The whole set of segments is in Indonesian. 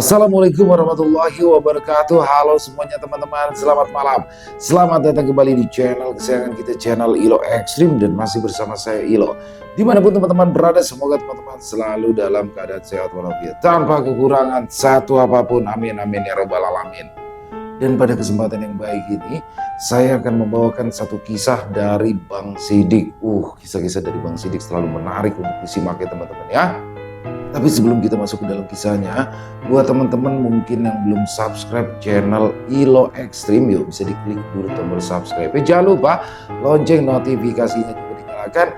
Assalamualaikum warahmatullahi wabarakatuh. Halo semuanya teman-teman, selamat malam. Selamat datang kembali di channel kesayangan kita, channel Ilo Ekstrim, dan masih bersama saya Ilo. Dimanapun teman-teman berada, semoga teman-teman selalu dalam keadaan sehat walafiat, tanpa kekurangan satu apapun. Amin amin ya robbal alamin. Dan pada kesempatan yang baik ini, saya akan membawakan satu kisah dari Bang Sidik. Kisah-kisah dari Bang Sidik selalu menarik untuk disimak ya teman-teman ya. Tapi sebelum kita masuk ke dalam kisahnya, buat teman-teman mungkin yang belum subscribe channel Ilo Ekstrim, yuk bisa diklik dulu tombol subscribe. Jangan lupa lonceng notifikasinya juga dinyalakan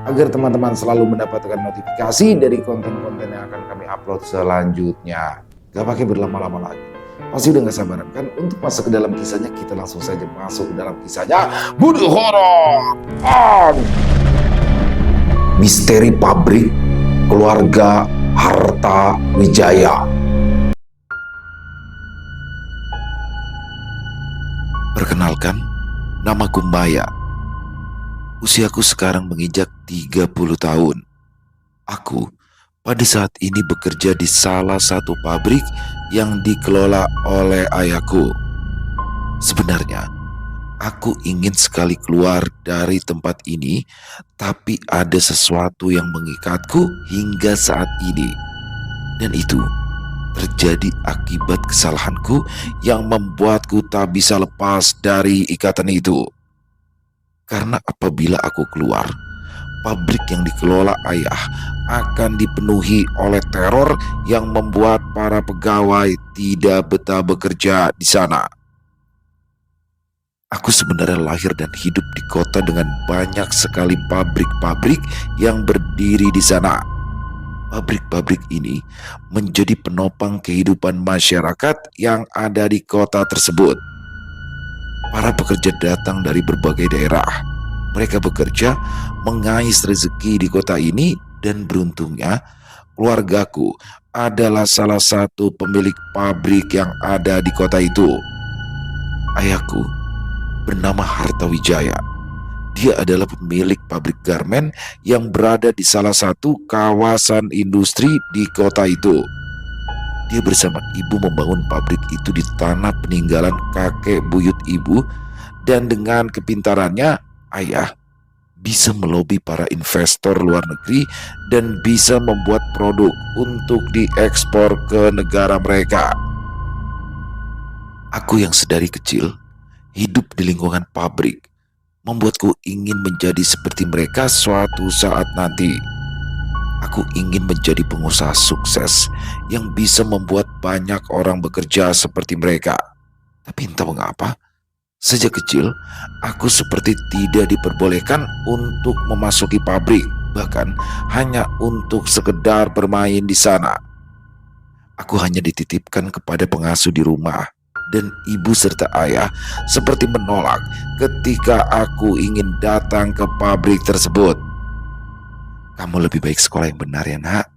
agar teman-teman selalu mendapatkan notifikasi dari konten-konten yang akan kami upload selanjutnya. Gak pakai berlama-lama lagi. Pasti udah gak sabaran kan untuk masuk ke dalam kisahnya. Kita langsung saja masuk ke dalam kisahnya. Budi horor. Misteri pabrik keluarga Harta Wijaya. Perkenalkan, namaku Maya. Usiaku sekarang menginjak 30 tahun. Aku pada saat ini bekerja di salah satu pabrik yang dikelola oleh ayahku. Sebenarnya, aku ingin sekali keluar dari tempat ini, tapi ada sesuatu yang mengikatku hingga saat ini. Dan itu terjadi akibat kesalahanku yang membuatku tak bisa lepas dari ikatan itu. Karena apabila aku keluar, pabrik yang dikelola ayah akan dipenuhi oleh teror yang membuat para pegawai tidak betah bekerja di sana. Aku sebenarnya lahir dan hidup di kota dengan banyak sekali pabrik-pabrik yang berdiri di sana. Pabrik-pabrik ini menjadi penopang kehidupan masyarakat yang ada di kota tersebut. Para pekerja datang dari berbagai daerah. Mereka bekerja mengais rezeki di kota ini, dan beruntungnya keluargaku adalah salah satu pemilik pabrik yang ada di kota itu. Ayahku bernama Harta Wijaya. Dia adalah pemilik pabrik garmen yang berada di salah satu kawasan industri di kota itu. Dia bersama ibu membangun pabrik itu di tanah peninggalan kakek buyut ibu, dan dengan kepintarannya ayah bisa melobi para investor luar negeri dan bisa membuat produk untuk diekspor ke negara mereka. Aku yang sedari kecil hidup di lingkungan pabrik membuatku ingin menjadi seperti mereka suatu saat nanti. Aku ingin menjadi pengusaha sukses yang bisa membuat banyak orang bekerja seperti mereka. Tapi entah mengapa, sejak kecil aku seperti tidak diperbolehkan untuk memasuki pabrik, bahkan hanya untuk sekedar bermain di sana. Aku hanya dititipkan kepada pengasuh di rumah, dan ibu serta ayah seperti menolak ketika aku ingin datang ke pabrik tersebut. Kamu lebih baik sekolah yang benar ya nak.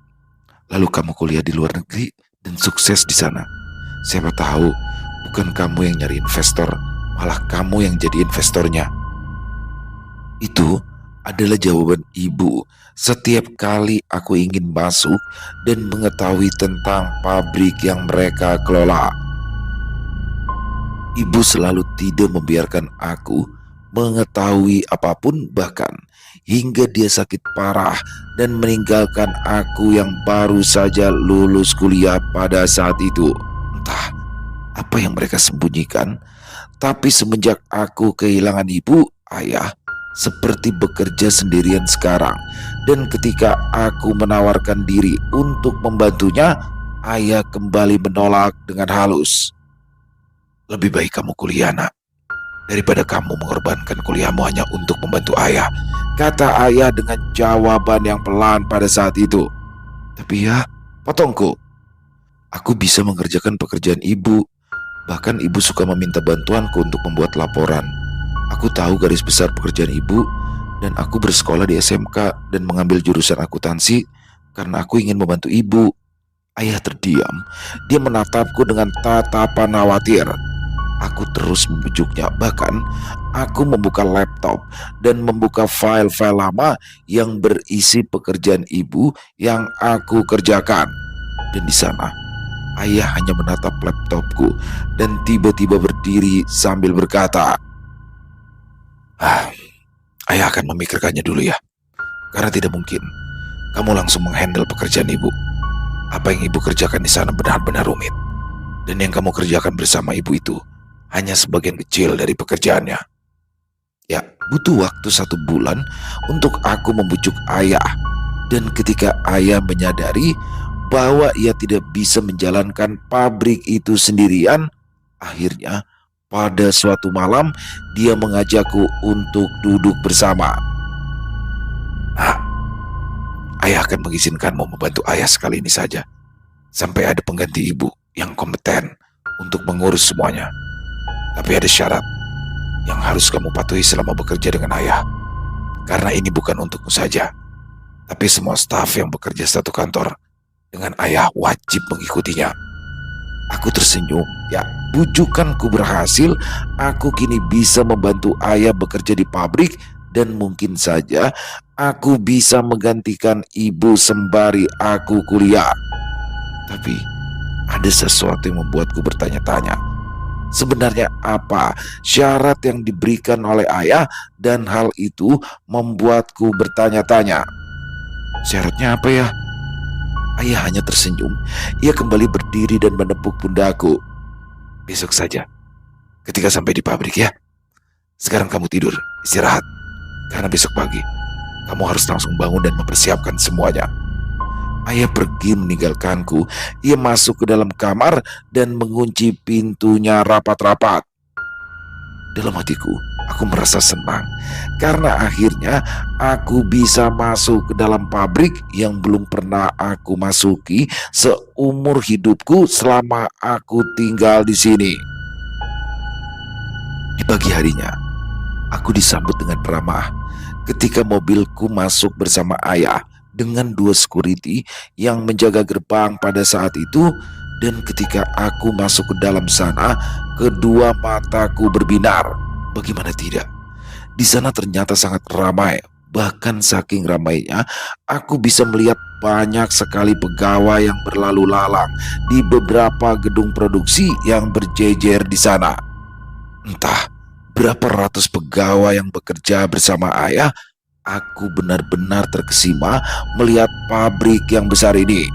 Lalu kamu kuliah di luar negeri dan sukses di sana. Siapa tahu bukan kamu yang nyari investor, malah kamu yang jadi investornya. Itu adalah jawaban ibu setiap kali aku ingin masuk dan mengetahui tentang pabrik yang mereka kelola. Ibu selalu tidak membiarkan aku mengetahui apapun, bahkan hingga dia sakit parah dan meninggalkan aku yang baru saja lulus kuliah pada saat itu. Entah apa yang mereka sembunyikan, tapi semenjak aku kehilangan ibu, ayah seperti bekerja sendirian sekarang. Dan ketika aku menawarkan diri untuk membantunya, ayah kembali menolak dengan halus. Lebih baik kamu kuliah nak, daripada kamu mengorbankan kuliahmu hanya untuk membantu ayah, kata ayah dengan jawaban yang pelan pada saat itu. Tapi ya, potongku, aku bisa mengerjakan pekerjaan ibu. Bahkan ibu suka meminta bantuanku untuk membuat laporan. Aku tahu garis besar pekerjaan ibu, dan aku bersekolah di SMK dan mengambil jurusan akuntansi karena aku ingin membantu ibu. Ayah terdiam. Dia menatapku dengan tatapan khawatir. Aku terus membujuknya, bahkan aku membuka laptop dan membuka file-file lama yang berisi pekerjaan ibu yang aku kerjakan. Dan di sana Ayah hanya menatap laptopku dan tiba-tiba berdiri sambil berkata, "Ah, ayah akan memikirkannya dulu ya. Karena tidak mungkin kamu langsung menghandle pekerjaan ibu. Apa yang ibu kerjakan di sana benar-benar rumit. Dan yang kamu kerjakan bersama ibu itu hanya sebagian kecil dari pekerjaannya. Ya, butuh waktu 1 bulan untuk aku membujuk ayah. Dan ketika ayah menyadari bahwa ia tidak bisa menjalankan pabrik itu sendirian, akhirnya pada suatu malam dia mengajakku untuk duduk bersama. Nah, ayah akan mengizinkanmu membantu ayah sekali ini saja, sampai ada pengganti ibu yang kompeten untuk mengurus semuanya. Tapi ada syarat yang harus kamu patuhi selama bekerja dengan ayah. Karena ini bukan untukmu saja, tapi semua staf yang bekerja satu kantor dengan ayah wajib mengikutinya." Aku tersenyum. Ya, bujukanku berhasil. Aku kini bisa membantu ayah bekerja di pabrik dan mungkin saja aku bisa menggantikan ibu sembari aku kuliah. Tapi ada sesuatu yang membuatku bertanya-tanya. Sebenarnya apa syarat yang diberikan oleh ayah, dan hal itu membuatku bertanya-tanya. Syaratnya apa ya? Ayah hanya tersenyum. Ia kembali berdiri dan menepuk pundakku. "Besok saja, ketika sampai di pabrik ya. Sekarang kamu tidur, istirahat. Karena besok pagi, kamu harus langsung bangun dan mempersiapkan semuanya." Ayah pergi meninggalkanku. Ia masuk ke dalam kamar dan mengunci pintunya rapat-rapat. Dalam hatiku, aku merasa senang karena akhirnya aku bisa masuk ke dalam pabrik yang belum pernah aku masuki seumur hidupku selama aku tinggal di sini. Di pagi harinya, aku disambut dengan ramah ketika mobilku masuk bersama ayah dengan 2 security yang menjaga gerbang pada saat itu. Dan ketika aku masuk ke dalam sana, kedua mataku berbinar. Bagaimana tidak? Di sana ternyata sangat ramai. Bahkan saking ramainya, aku bisa melihat banyak sekali pegawai yang berlalu lalang di beberapa gedung produksi yang berjejer di sana. Entah berapa ratus pegawai yang bekerja bersama ayah. Aku benar-benar terkesima melihat pabrik yang besar ini.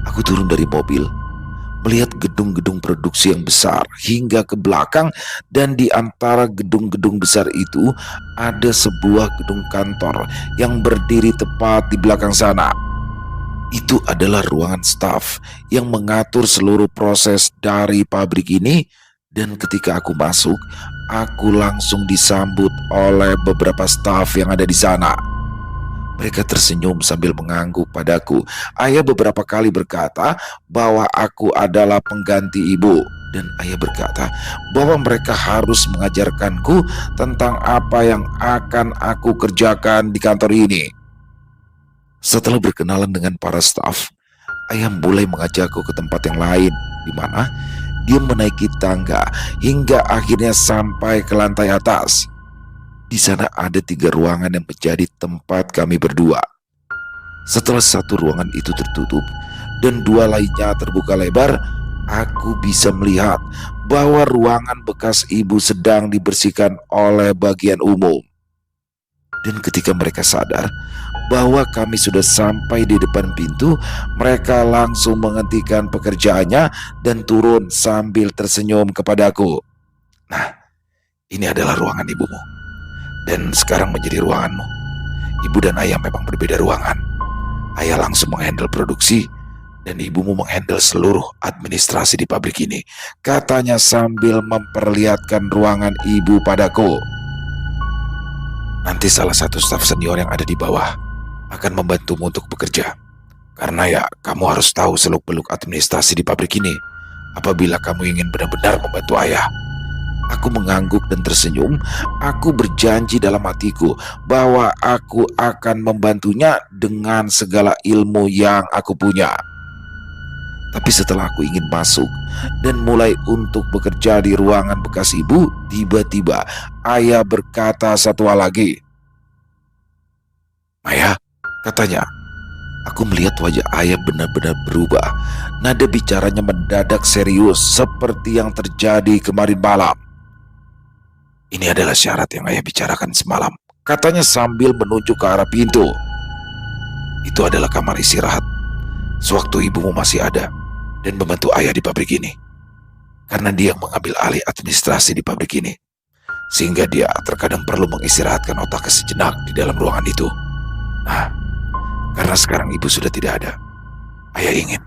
Aku turun dari mobil, melihat gedung-gedung produksi yang besar hingga ke belakang, dan di antara gedung-gedung besar itu ada sebuah gedung kantor yang berdiri tepat di belakang sana. Itu adalah ruangan staf yang mengatur seluruh proses dari pabrik ini. Dan ketika aku masuk, aku langsung disambut oleh beberapa staf yang ada di sana. Mereka tersenyum sambil mengangguk padaku. Ayah beberapa kali berkata bahwa aku adalah pengganti ibu. Dan ayah berkata bahwa mereka harus mengajarkanku tentang apa yang akan aku kerjakan di kantor ini. Setelah berkenalan dengan para staf, ayah mulai mengajakku ke tempat yang lain, di mana dia menaiki tangga hingga akhirnya sampai ke lantai atas. Di sana ada 3 ruangan yang menjadi tempat kami berdua. Setelah satu ruangan itu tertutup dan 2 lainnya terbuka lebar, aku bisa melihat bahwa ruangan bekas ibu sedang dibersihkan oleh bagian umum. Dan ketika mereka sadar bahwa kami sudah sampai di depan pintu, mereka langsung menghentikan pekerjaannya dan turun sambil tersenyum kepadaku. "Nah, ini adalah ruangan ibumu. Dan sekarang menjadi ruanganmu. Ibu dan ayah memang berbeda ruangan. Ayah langsung menghandle produksi dan ibumu menghandle seluruh administrasi di pabrik ini," katanya sambil memperlihatkan ruangan ibu padaku. "Nanti salah satu staf senior yang ada di bawah akan membantumu untuk bekerja. Karena ya, kamu harus tahu seluk-beluk administrasi di pabrik ini apabila kamu ingin benar-benar membantu ayah." Aku mengangguk dan tersenyum. Aku berjanji dalam hatiku bahwa aku akan membantunya dengan segala ilmu yang aku punya. Tapi setelah aku ingin masuk dan mulai untuk bekerja di ruangan bekas ibu, tiba-tiba ayah berkata satu hal lagi. "Maya," katanya, Aku melihat wajah ayah benar-benar berubah. Nada bicaranya mendadak serius seperti yang terjadi kemarin malam. "Ini adalah syarat yang ayah bicarakan semalam," katanya sambil menunjuk ke arah pintu. "Itu adalah kamar istirahat sewaktu ibumu masih ada dan membantu ayah di pabrik ini. Karena dia yang mengambil alih administrasi di pabrik ini, sehingga dia terkadang perlu mengistirahatkan otaknya sejenak di dalam ruangan itu. Nah, karena sekarang ibu sudah tidak ada, ayah ingin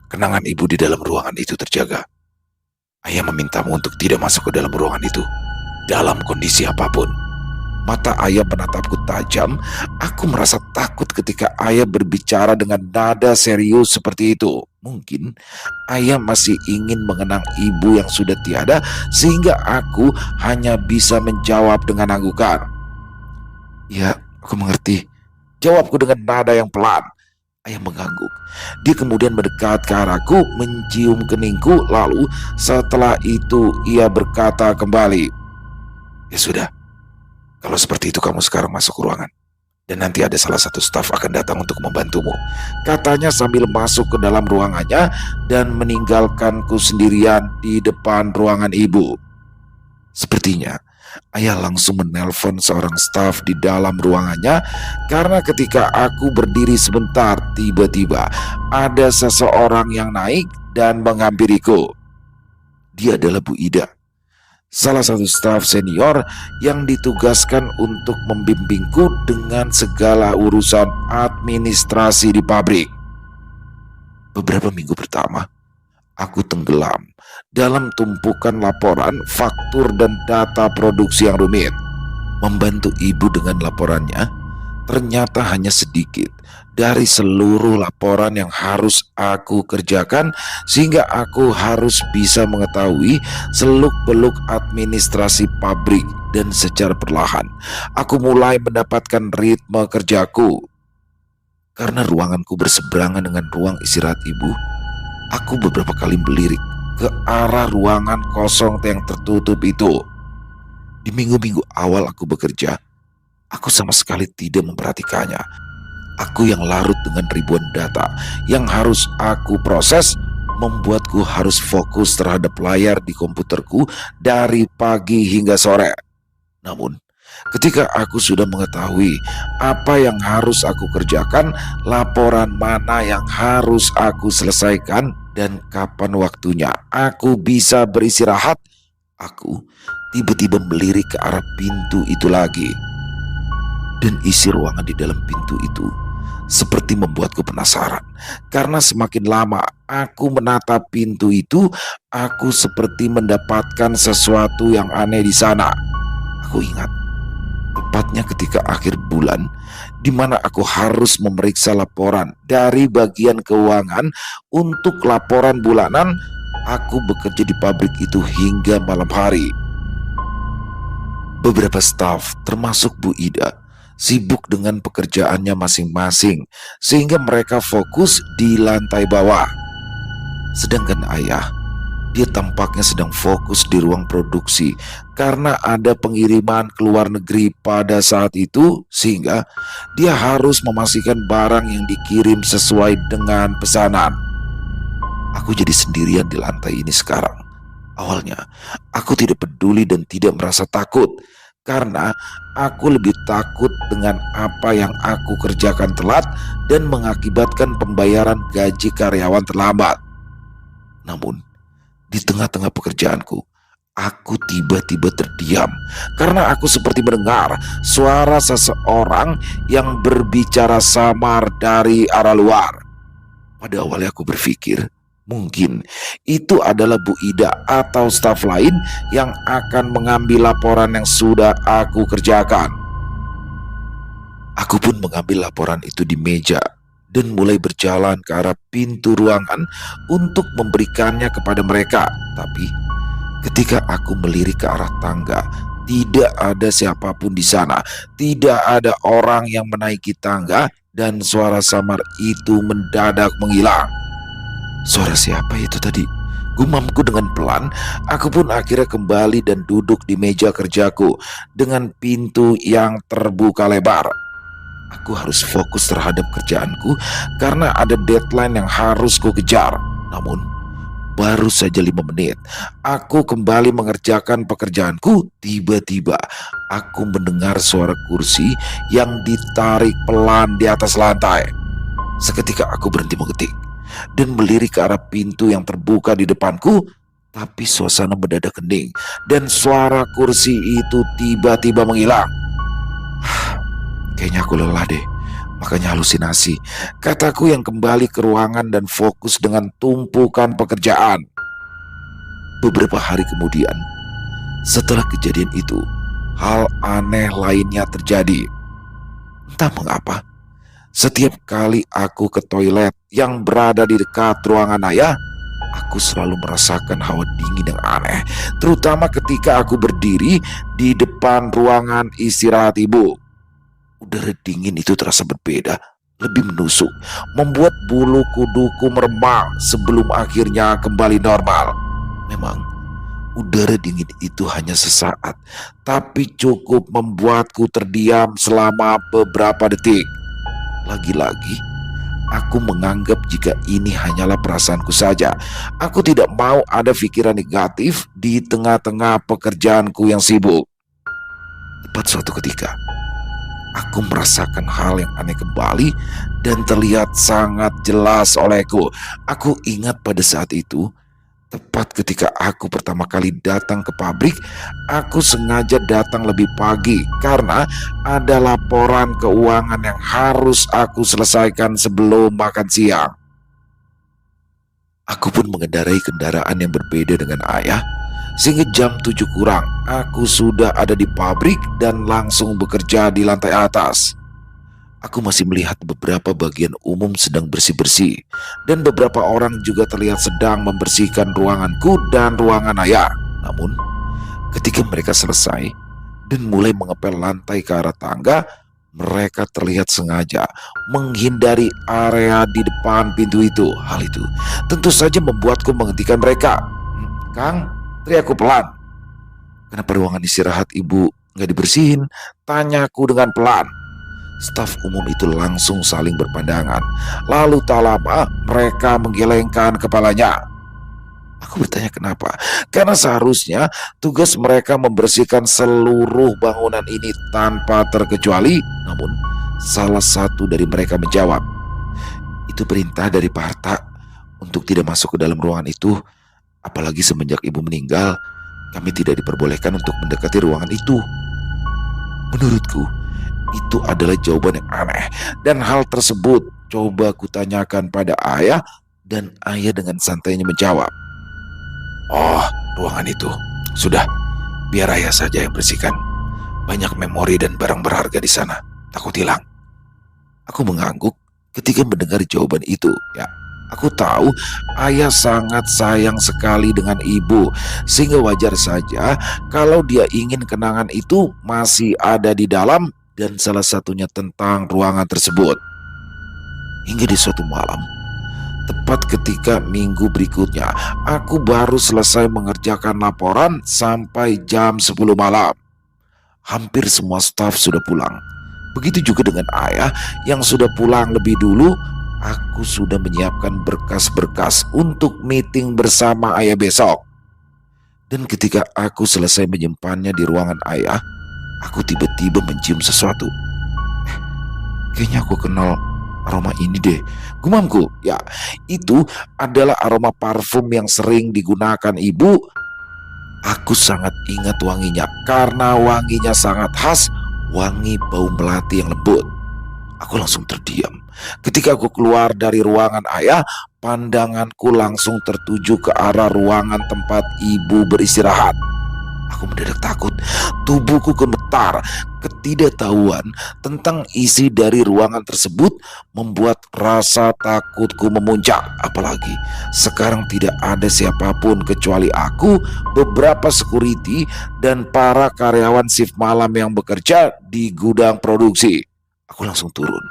kenangan ibu di dalam ruangan itu terjaga. Ayah memintamu untuk tidak masuk ke dalam ruangan itu dalam kondisi apapun." Mata ayah menatapku tajam. Aku merasa takut ketika ayah berbicara dengan nada serius seperti itu. Mungkin ayah masih ingin mengenang ibu yang sudah tiada, sehingga aku hanya bisa menjawab dengan anggukan. "Ya, aku mengerti," jawabku dengan nada yang pelan. Ayah mengangguk. Dia kemudian mendekat ke arahku, mencium keningku, lalu setelah itu ia berkata kembali, "Ya sudah, kalau seperti itu kamu sekarang masuk ke ruangan. Dan nanti ada salah satu staf akan datang untuk membantumu," katanya sambil masuk ke dalam ruangannya dan meninggalkanku sendirian di depan ruangan ibu. Sepertinya ayah langsung menelpon seorang staf di dalam ruangannya, karena ketika aku berdiri sebentar, tiba-tiba ada seseorang yang naik dan menghampiriku. Dia adalah Bu Ida, salah satu staf senior yang ditugaskan untuk membimbingku dengan segala urusan administrasi di pabrik. Beberapa minggu pertama, aku tenggelam dalam tumpukan laporan, faktur, dan data produksi yang rumit. Membantu ibu dengan laporannya ternyata hanya sedikit dari seluruh laporan yang harus aku kerjakan, sehingga aku harus bisa mengetahui seluk-beluk administrasi pabrik. Dan secara perlahan aku mulai mendapatkan ritme kerjaku. Karena ruanganku berseberangan dengan ruang istirahat ibu, aku beberapa kali melirik ke arah ruangan kosong yang tertutup itu. Di minggu-minggu awal aku bekerja, aku sama sekali tidak memperhatikannya. Aku yang larut dengan ribuan data yang harus aku proses membuatku harus fokus terhadap layar di komputerku dari pagi hingga sore. Namun, ketika aku sudah mengetahui apa yang harus aku kerjakan, laporan mana yang harus aku selesaikan, dan kapan waktunya aku bisa beristirahat, aku tiba-tiba melirik ke arah pintu itu lagi. Dan isi ruangan di dalam pintu itu seperti membuatku penasaran. Karena semakin lama aku menatap pintu itu, aku seperti mendapatkan sesuatu yang aneh di sana. Aku ingat, tepatnya ketika akhir bulan, di mana aku harus memeriksa laporan dari bagian keuangan untuk laporan bulanan, aku bekerja di pabrik itu hingga malam hari. Beberapa staf, termasuk Bu Ida, sibuk dengan pekerjaannya masing-masing, sehingga mereka fokus di lantai bawah. Sedangkan ayah, dia tampaknya sedang fokus di ruang produksi karena ada pengiriman ke luar negeri pada saat itu, sehingga dia harus memastikan barang yang dikirim sesuai dengan pesanan. Aku jadi sendirian di lantai ini sekarang. Awalnya, aku tidak peduli dan tidak merasa takut, karena aku lebih takut dengan apa yang aku kerjakan telat dan mengakibatkan pembayaran gaji karyawan terlambat. Namun, di tengah-tengah pekerjaanku, aku tiba-tiba terdiam karena aku seperti mendengar suara seseorang yang berbicara samar dari arah luar. Pada awalnya aku berpikir, mungkin itu adalah Bu Ida atau staf lain yang akan mengambil laporan yang sudah aku kerjakan. Aku pun mengambil laporan itu di meja dan mulai berjalan ke arah pintu ruangan untuk memberikannya kepada mereka. Tapi ketika aku melirik ke arah tangga, tidak ada siapapun di sana. Tidak ada orang yang menaiki tangga, dan suara samar itu mendadak menghilang. Suara siapa itu tadi? Gumamku dengan pelan. Aku pun akhirnya kembali dan duduk di meja kerjaku dengan pintu yang terbuka lebar. Aku harus fokus terhadap kerjaanku karena ada deadline yang harus ku kejar. Namun, baru saja 5 menit, aku kembali mengerjakan pekerjaanku. Tiba-tiba, aku mendengar suara kursi yang ditarik pelan di atas lantai. Seketika aku berhenti mengetik dan melirik ke arah pintu yang terbuka di depanku. Tapi suasana mendadak hening dan suara kursi itu tiba-tiba menghilang. Kayaknya aku lelah deh, makanya halusinasi, kataku yang kembali ke ruangan dan fokus dengan tumpukan pekerjaan. Beberapa hari kemudian, setelah kejadian itu, hal aneh lainnya terjadi. Entah mengapa, setiap kali aku ke toilet yang berada di dekat ruangan ayah, aku selalu merasakan hawa dingin yang aneh, terutama ketika aku berdiri di depan ruangan istirahat ibu. Udara dingin itu terasa berbeda, lebih menusuk, membuat bulu kuduku meremang sebelum akhirnya kembali normal. Memang, udara dingin itu hanya sesaat, tapi cukup membuatku terdiam selama beberapa detik. Lagi-lagi, aku menganggap jika ini hanyalah perasaanku saja. Aku tidak mau ada pikiran negatif di tengah-tengah pekerjaanku yang sibuk. Tepat suatu ketika, aku merasakan hal yang aneh kembali dan terlihat sangat jelas olehku. Aku ingat pada saat itu, tepat ketika aku pertama kali datang ke pabrik, aku sengaja datang lebih pagi karena ada laporan keuangan yang harus aku selesaikan sebelum makan siang. Aku pun mengendarai kendaraan yang berbeda dengan ayah, sehingga jam 7 kurang aku sudah ada di pabrik dan langsung bekerja di lantai atas. Aku masih melihat beberapa bagian umum sedang bersih-bersih, dan beberapa orang juga terlihat sedang membersihkan ruanganku dan ruangan ayah. Namun, ketika mereka selesai dan mulai mengepel lantai ke arah tangga, mereka terlihat sengaja menghindari area di depan pintu itu. Hal itu tentu saja membuatku menghentikan mereka. Kang, teriakku pelan. Kenapa ruangan istirahat ibu nggak dibersihin? Tanyaku dengan pelan. Staf umum itu langsung saling berpandangan. Lalu tak lama mereka menggelengkan kepalanya. Aku bertanya kenapa? Karena seharusnya tugas mereka membersihkan seluruh bangunan ini tanpa terkecuali. Namun salah satu dari mereka menjawab, itu perintah dari Pak Harta untuk tidak masuk ke dalam ruangan itu. Apalagi semenjak ibu meninggal, kami tidak diperbolehkan untuk mendekati ruangan itu. Menurutku, itu adalah jawaban yang aneh. Dan hal tersebut coba kutanyakan pada ayah, dan ayah dengan santainya menjawab, oh, ruangan itu. Sudah, biar ayah saja yang bersihkan. Banyak memori dan barang berharga di sana. Takut hilang. Aku mengangguk ketika mendengar jawaban itu. Ya, aku tahu ayah sangat sayang sekali dengan ibu, sehingga wajar saja kalau dia ingin kenangan itu masih ada di dalam, dan salah satunya tentang ruangan tersebut. Hingga di suatu malam, tepat ketika minggu berikutnya, aku baru selesai mengerjakan laporan sampai jam 10 malam. Hampir semua staf sudah pulang. Begitu juga dengan ayah yang sudah pulang lebih dulu. Aku sudah menyiapkan berkas-berkas untuk meeting bersama ayah besok. Dan ketika aku selesai menyimpannya di ruangan ayah, aku tiba-tiba mencium sesuatu. Kayaknya aku kenal aroma ini deh, gumamku. Ya, itu adalah aroma parfum yang sering digunakan ibu. Aku sangat ingat wanginya karena wanginya sangat khas, wangi bau melati yang lembut. Aku langsung terdiam. Ketika aku keluar dari ruangan ayah, pandanganku langsung tertuju ke arah ruangan tempat ibu beristirahat. Aku mendadak takut, tubuhku gemetar. Ketidaktahuan tentang isi dari ruangan tersebut membuat rasa takutku memuncak. Apalagi sekarang tidak ada siapapun kecuali aku, beberapa security, dan para karyawan shift malam yang bekerja di gudang produksi. Aku langsung turun.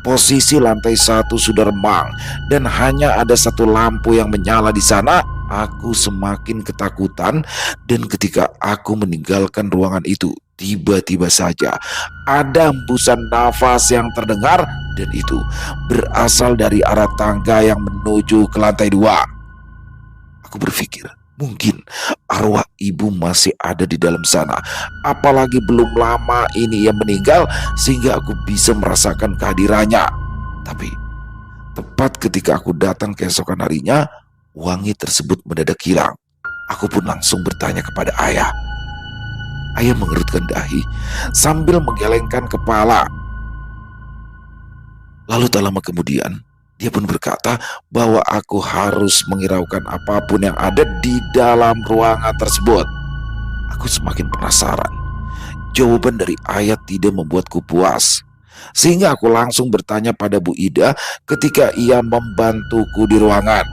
Posisi lantai 1 sudah remang dan hanya ada satu lampu yang menyala di sana. Aku semakin ketakutan, dan ketika aku meninggalkan ruangan itu, Tiba-tiba saja ada hembusan nafas yang terdengar dan itu berasal dari arah tangga yang menuju ke lantai 2. Aku berpikir, mungkin arwah ibu masih ada di dalam sana. Apalagi belum lama ini ia meninggal sehingga aku bisa merasakan kehadirannya. Tapi tepat ketika aku datang keesokan harinya, wangi tersebut mendadak hilang. Aku pun langsung bertanya kepada ayah. Ayah mengerutkan dahi sambil menggelengkan kepala. Lalu tak lama kemudian, dia pun berkata bahwa aku harus menghiraukan apapun yang ada di dalam ruangan tersebut. Aku semakin penasaran. Jawaban dari ayah tidak membuatku puas. Sehingga aku langsung bertanya pada Bu Ida ketika ia membantuku di ruangan.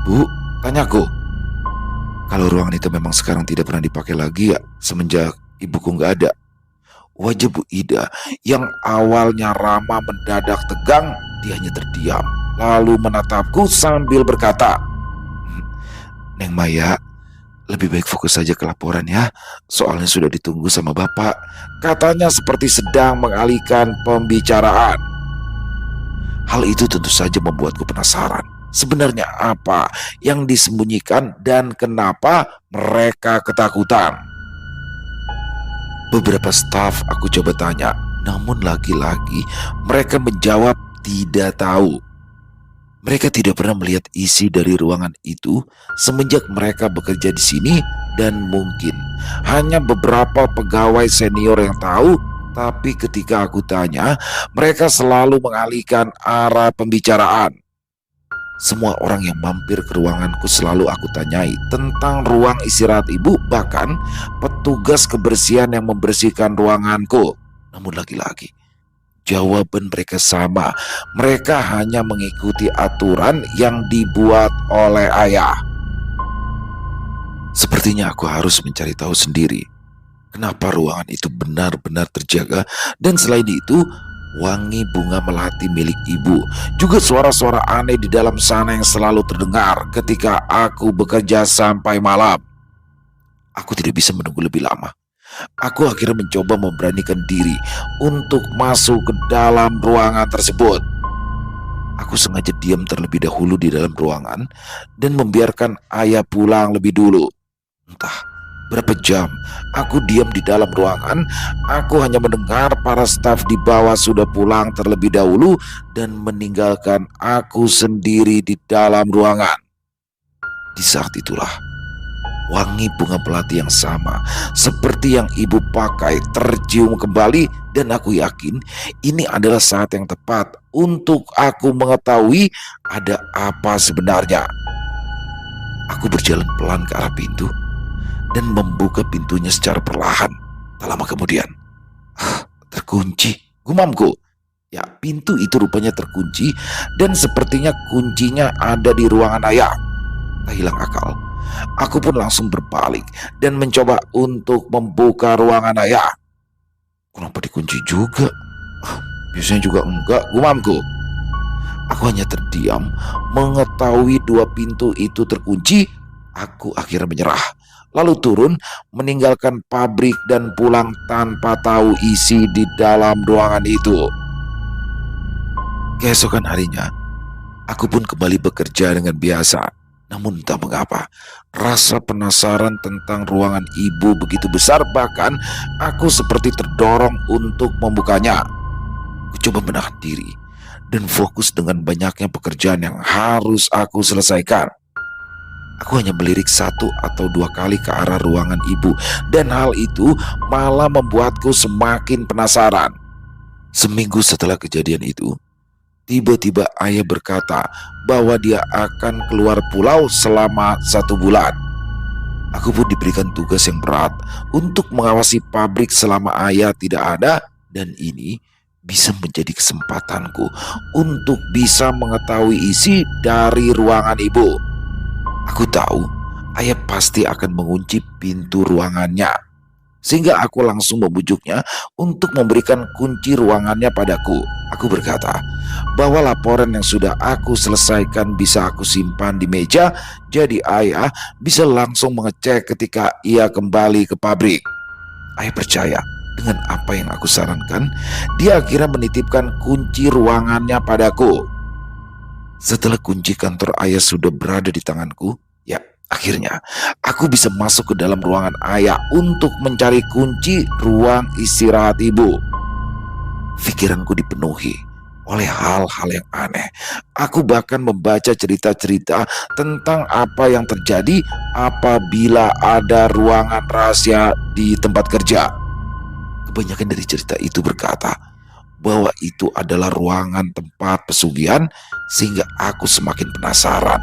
Bu, tanyaku, kalau ruangan itu memang sekarang tidak pernah dipakai lagi ya semenjak ibuku nggak ada. Wajah Bu Ida yang awalnya ramah mendadak tegang, dia hanya terdiam. Lalu menatapku sambil berkata, Neng Maya, lebih baik fokus saja ke laporan ya. Soalnya sudah ditunggu sama Bapak. Katanya seperti sedang mengalihkan pembicaraan. Hal itu tentu saja membuatku penasaran. Sebenarnya apa yang disembunyikan dan kenapa mereka ketakutan? Beberapa staf aku coba tanya, namun lagi-lagi mereka menjawab tidak tahu. Mereka tidak pernah melihat isi dari ruangan itu semenjak mereka bekerja di sini dan mungkin hanya beberapa pegawai senior yang tahu, tapi ketika aku tanya, mereka selalu mengalihkan arah pembicaraan. Semua orang yang mampir ke ruanganku selalu aku tanyai tentang ruang istirahat ibu, bahkan petugas kebersihan yang membersihkan ruanganku. Namun lagi-lagi, jawaban mereka sama. Mereka hanya mengikuti aturan yang dibuat oleh ayah. Sepertinya aku harus mencari tahu sendiri kenapa ruangan itu benar-benar terjaga, dan selain itu, wangi bunga melati milik ibu, juga suara-suara aneh di dalam sana yang selalu terdengar ketika aku bekerja sampai malam. Aku tidak bisa menunggu lebih lama. Aku akhirnya mencoba memberanikan diri untuk masuk ke dalam ruangan tersebut. Aku sengaja diam terlebih dahulu di dalam ruangan dan membiarkan ayah pulang lebih dulu. Entah berapa jam aku diam di dalam ruangan, aku hanya mendengar para staf di bawah sudah pulang terlebih dahulu dan meninggalkan aku sendiri di dalam ruangan. Di saat itulah, wangi bunga melati yang sama seperti yang ibu pakai tercium kembali, dan aku yakin ini adalah saat yang tepat untuk aku mengetahui ada apa sebenarnya. Aku berjalan pelan ke arah pintu dan membuka pintunya secara perlahan. Tak lama kemudian, terkunci, gumamku. Ya, pintu itu rupanya terkunci dan sepertinya kuncinya ada di ruangan ayah. Tak hilang akal, aku pun langsung berbalik dan mencoba untuk membuka ruangan ayah. Kenapa dikunci juga? Biasanya juga enggak, gumamku. Aku hanya terdiam mengetahui dua pintu itu terkunci. Aku akhirnya menyerah, lalu turun meninggalkan pabrik dan pulang tanpa tahu isi di dalam ruangan itu. Keesokan harinya, aku pun kembali bekerja dengan biasa. Namun entah mengapa, rasa penasaran tentang ruangan ibu begitu besar, bahkan aku seperti terdorong untuk membukanya. Aku coba menahan diri dan fokus dengan banyaknya pekerjaan yang harus aku selesaikan. Aku hanya melirik 1 atau 2 kali ke arah ruangan ibu, dan hal itu malah membuatku semakin penasaran. Seminggu setelah kejadian itu, tiba-tiba ayah berkata bahwa dia akan keluar pulau selama 1 bulan. Aku pun diberikan tugas yang berat untuk mengawasi pabrik selama ayah tidak ada, dan ini bisa menjadi kesempatanku untuk bisa mengetahui isi dari ruangan ibu. Aku tahu ayah pasti akan mengunci pintu ruangannya, sehingga aku langsung membujuknya untuk memberikan kunci ruangannya padaku. Aku berkata bahwa laporan yang sudah aku selesaikan bisa aku simpan di meja, jadi ayah bisa langsung mengecek ketika ia kembali ke pabrik. Ayah percaya dengan apa yang aku sarankan. Dia akhirnya menitipkan kunci ruangannya padaku. Setelah kunci kantor ayah sudah berada di tanganku, ya akhirnya aku bisa masuk ke dalam ruangan ayah untuk mencari kunci ruang istirahat ibu. Pikiranku dipenuhi oleh hal-hal yang aneh. Aku bahkan membaca cerita-cerita tentang apa yang terjadi apabila ada ruangan rahasia di tempat kerja. Kebanyakan dari cerita itu berkata bahwa itu adalah ruangan tempat pesugihan, sehingga aku semakin penasaran.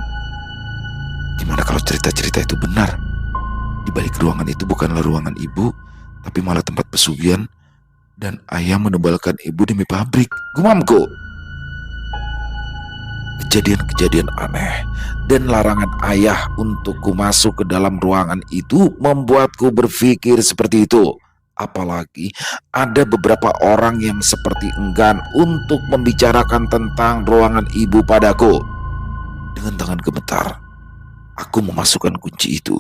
Gimana kalau cerita-cerita itu benar? Di balik ruangan itu bukanlah ruangan ibu, tapi malah tempat pesugihan, dan ayah menebalkan ibu demi pabrik. Gumamku. Kejadian-kejadian aneh dan larangan ayah untukku masuk ke dalam ruangan itu membuatku berpikir seperti itu. Apalagi ada beberapa orang yang seperti enggan untuk membicarakan tentang ruangan ibu padaku. Dengan tangan gemetar, aku memasukkan kunci itu.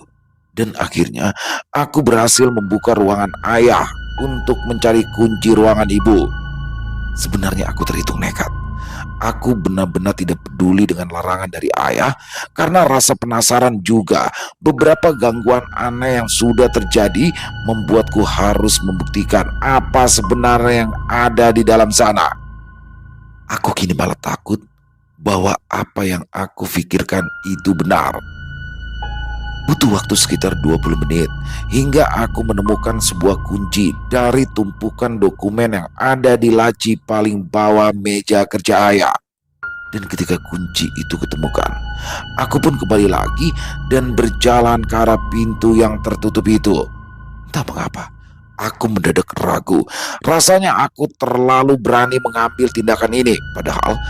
Dan akhirnya aku berhasil membuka ruangan ayah untuk mencari kunci ruangan ibu. Sebenarnya aku terhitung nekat. Aku benar-benar tidak peduli dengan larangan dari ayah karena rasa penasaran juga beberapa gangguan aneh yang sudah terjadi membuatku harus membuktikan apa sebenarnya yang ada di dalam sana. Aku kini malah takut bahwa apa yang aku pikirkan itu benar. Butuh waktu sekitar 20 menit hingga aku menemukan sebuah kunci dari tumpukan dokumen yang ada di laci paling bawah meja kerja ayah. Dan ketika kunci itu ketemukan, aku pun kembali lagi dan berjalan ke arah pintu yang tertutup itu. Entah mengapa, aku mendadak ragu. Rasanya aku terlalu berani mengambil tindakan ini. Padahal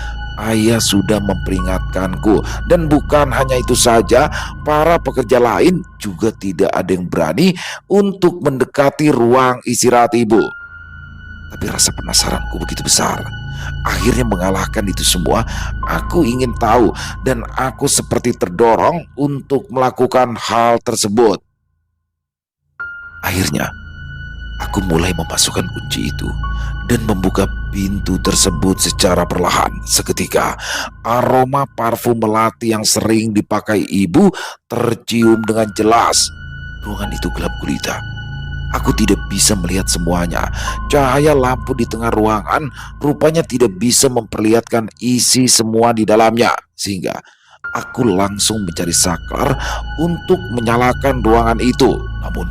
ayah sudah memperingatkanku. Dan bukan hanya itu saja, para pekerja lain juga tidak ada yang berani untuk mendekati ruang istirahat ibu. Tapi rasa penasaranku begitu besar. Akhirnya mengalahkan itu semua. Aku ingin tahu dan aku seperti terdorong untuk melakukan hal tersebut. Akhirnya aku mulai memasukkan kunci itu dan membuka pintu tersebut secara perlahan. Seketika aroma parfum melati yang sering dipakai ibu tercium dengan jelas. Ruangan itu gelap gulita. Aku tidak bisa melihat semuanya. Cahaya lampu di tengah ruangan rupanya tidak bisa memperlihatkan isi semua di dalamnya. Sehingga aku langsung mencari saklar untuk menyalakan ruangan itu. Namun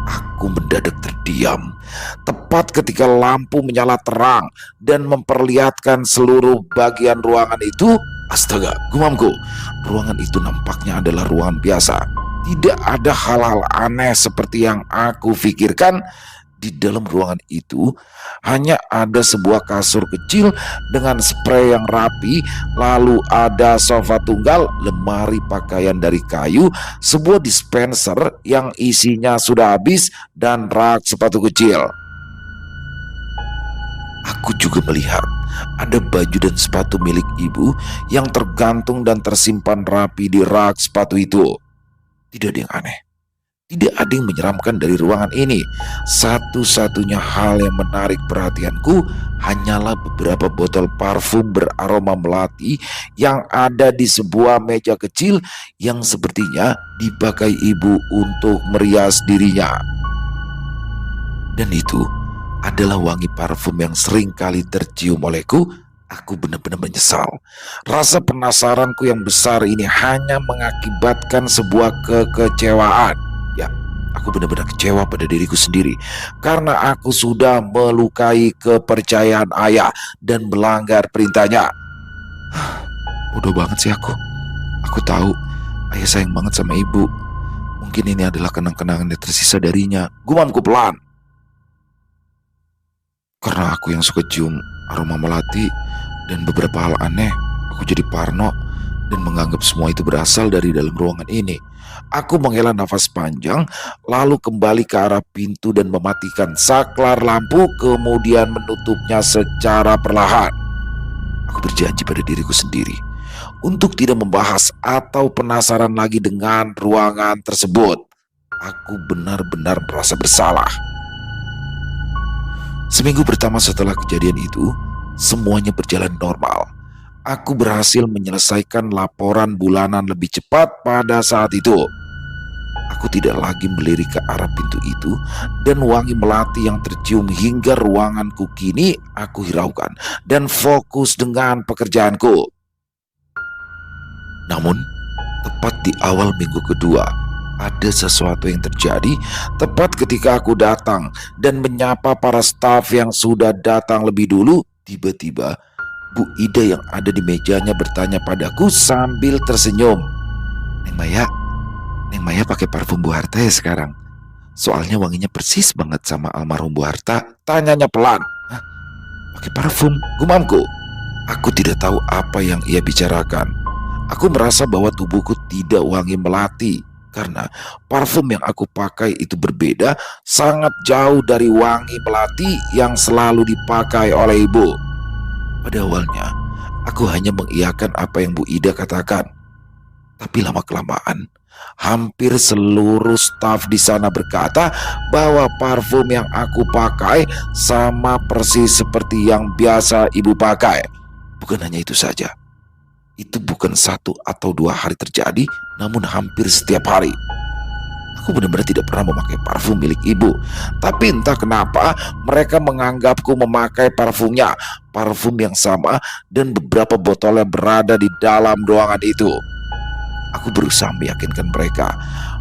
aku mendadak terdiam. Tepat ketika lampu menyala terang dan memperlihatkan seluruh bagian ruangan itu, astaga, gumamku. Ruangan itu nampaknya adalah ruangan biasa. Tidak ada hal-hal aneh seperti yang aku pikirkan. Di dalam ruangan itu hanya ada sebuah kasur kecil dengan sprei yang rapi, lalu ada sofa tunggal, lemari pakaian dari kayu, sebuah dispenser yang isinya sudah habis, dan rak sepatu kecil. Aku juga melihat ada baju dan sepatu milik ibu yang tergantung dan tersimpan rapi di rak sepatu itu. Tidak ada yang aneh. Tidak ada yang menyeramkan dari ruangan ini. Satu-satunya hal yang menarik perhatianku hanyalah beberapa botol parfum beraroma melati yang ada di sebuah meja kecil yang sepertinya dipakai ibu untuk merias dirinya. Dan itu adalah wangi parfum yang sering kali tercium olehku. Aku benar-benar menyesal. Rasa penasaranku yang besar ini hanya mengakibatkan sebuah kekecewaan. Ya, aku benar-benar kecewa pada diriku sendiri karena aku sudah melukai kepercayaan ayah dan melanggar perintahnya. Bodoh banget sih aku. Aku tahu ayah sayang banget sama ibu. Mungkin ini adalah kenang-kenangan yang tersisa darinya. Gumamku pelan. Karena aku yang suka cium aroma melati dan beberapa hal aneh, aku jadi parno dan menganggap semua itu berasal dari dalam ruangan ini. Aku menghela nafas panjang, lalu kembali ke arah pintu dan mematikan saklar lampu, kemudian menutupnya secara perlahan. Aku berjanji pada diriku sendiri untuk tidak membahas atau penasaran lagi dengan ruangan tersebut. Aku benar-benar merasa bersalah. Seminggu pertama setelah kejadian itu, semuanya berjalan normal. Aku berhasil menyelesaikan laporan bulanan lebih cepat pada saat itu. Aku tidak lagi melirik ke arah pintu itu, dan wangi melati yang tercium hingga ruanganku kini aku hiraukan dan fokus dengan pekerjaanku. Namun, tepat di awal minggu kedua, ada sesuatu yang terjadi tepat ketika aku datang dan menyapa para staf yang sudah datang lebih dulu. Tiba-tiba, Bu Ida yang ada di mejanya bertanya padaku sambil tersenyum. Neng Maya pakai parfum Bu Harta ya sekarang? Soalnya wanginya persis banget sama almarhum Bu Harta. Tanyanya pelan. Hah? Pakai parfum? Gumamku. Aku tidak tahu apa yang ia bicarakan. Aku merasa bahwa tubuhku tidak wangi melati karena parfum yang aku pakai itu berbeda, sangat jauh dari wangi melati yang selalu dipakai oleh ibu. Pada awalnya, aku hanya mengiyakan apa yang Bu Ida katakan. Tapi lama-kelamaan, hampir seluruh staf di sana berkata bahwa parfum yang aku pakai sama persis seperti yang biasa ibu pakai. Bukan hanya itu saja. Itu bukan 1 atau 2 hari terjadi, namun hampir setiap hari. Aku benar-benar tidak pernah memakai parfum milik ibu. Tapi entah kenapa mereka menganggapku memakai parfumnya, parfum yang sama, dan beberapa botolnya berada di dalam ruangan itu. Aku berusaha meyakinkan mereka